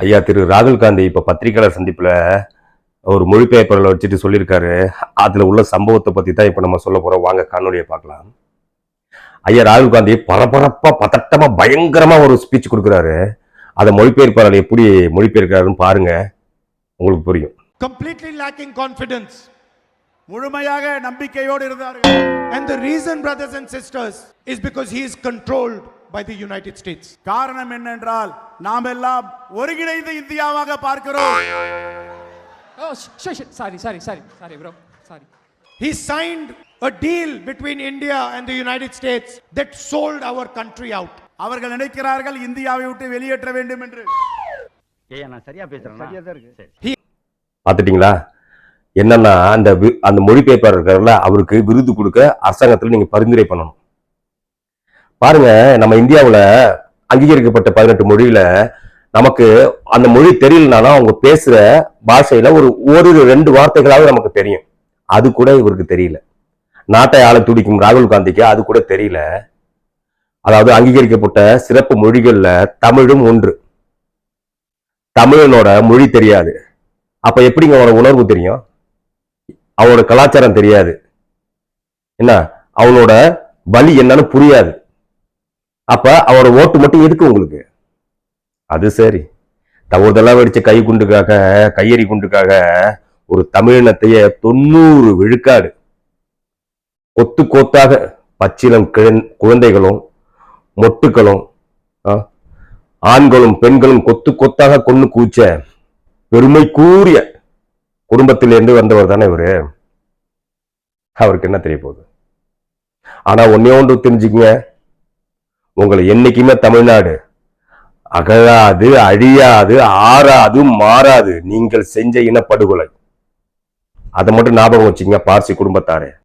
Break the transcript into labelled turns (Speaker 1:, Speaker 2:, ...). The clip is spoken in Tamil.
Speaker 1: ஐயா திரு ராகுல் காந்தி இப்ப பத்திரிகையாளர் சந்திப்புல ஒரு மொழிபெயர்ப்பாளரை வச்சுட்டு சொல்லியிருக்காரு. அதுல உள்ள சம்பவத்தை பத்தி தான் இப்ப நம்ம சொல்ல போறோம். வாங்க காணொலியை பார்க்கலாம். ஐயா ராகுல் காந்தி பரபரப்பா பதட்டமா பயங்கரமா ஒரு ஸ்பீச் கொடுக்குறாரு. அதை மொழிபெயர்ப்பாளர் எப்படி மொழிபெயர்க்கிறாருன்னு பாருங்க, உங்களுக்கு புரியும்.
Speaker 2: Completely lacking confidence.
Speaker 3: முழுமையாக நம்பிக்கையோடு இருந்தார்கள்.
Speaker 2: And the reason, brothers and sisters, is because he is controlled by the United States.
Speaker 3: காரணம் என்னென்றால் நாம் எல்லாம் ஒருங்கிணைந்த இந்தியாவாக பார்க்கிறோம்.
Speaker 4: Oh, sorry, bro. Sorry.
Speaker 2: He signed a deal between India and the United States that sold our country out.
Speaker 3: அவர்கள் நினைக்கிறார்கள் இந்தியாவை விட்டு வெளியேற்ற வேண்டும் என்று.
Speaker 5: ஏய் நான் சரியா பேசுறேன். சரியா தான் இருக்கு.
Speaker 1: பார்த்துட்டீங்களா? என்னன்னா அந்த மொழிபெயர்ப்பாளர் இருக்காருல்ல, அவருக்கு விருது கொடுக்க அரசாங்கத்தில் நீங்க பரிந்துரை பண்ணணும். பாருங்க, நம்ம இந்தியாவில் அங்கீகரிக்கப்பட்ட 18 மொழியில நமக்கு அந்த மொழி தெரியலனாலும் அவங்க பேசுற பாஷையில ஒரு 2 வார்த்தைகளாவது நமக்கு தெரியும். அது கூட இவருக்கு தெரியல. நாட்டை ஆள துடிக்கும் ராகுல் காந்திக்கு அது கூட தெரியல. அதாவது அங்கீகரிக்கப்பட்ட சிறப்பு மொழிகள்ல தமிழும் ஒன்று. தமிழனோட மொழி தெரியாது. அப்ப எப்படிங்க அவனோட உணர்வு தெரியும்? அவனோட கலாச்சாரம் தெரியாது. என்ன அவனோட வலி என்னன்னு புரியாது. அப்ப அவரோட ஓட்டு மட்டும் எதுக்கு உங்களுக்கு? அது சரி, தவறுதெல்லாம் வெடிச்ச கையெறி குண்டுக்காக ஒரு தமிழினத்தைய 90 விழுக்காடு கொத்து கோத்தாக பச்சிலம் குழந்தைகளும் மொட்டுக்களும் ஆண்களும் பெண்களும் கொத்து கொத்தாக கொண்டு கூச்ச பெருமை கூறிய குடும்பத்திலிருந்து வந்தவர் தானே இவரு. அவருக்கு என்ன தெரிய போகுது? ஆனா ஒன்னே ஒன்று தெரிஞ்சுக்கங்க, உங்களை என்னைக்குமே தமிழ்நாடு அகழாது, அழியாது, ஆறாது, மாறாது. நீங்கள் செஞ்ச இனப்படுகொலை அதை மட்டும் ஞாபகம் வச்சுங்க பார்சி குடும்பத்தாரே.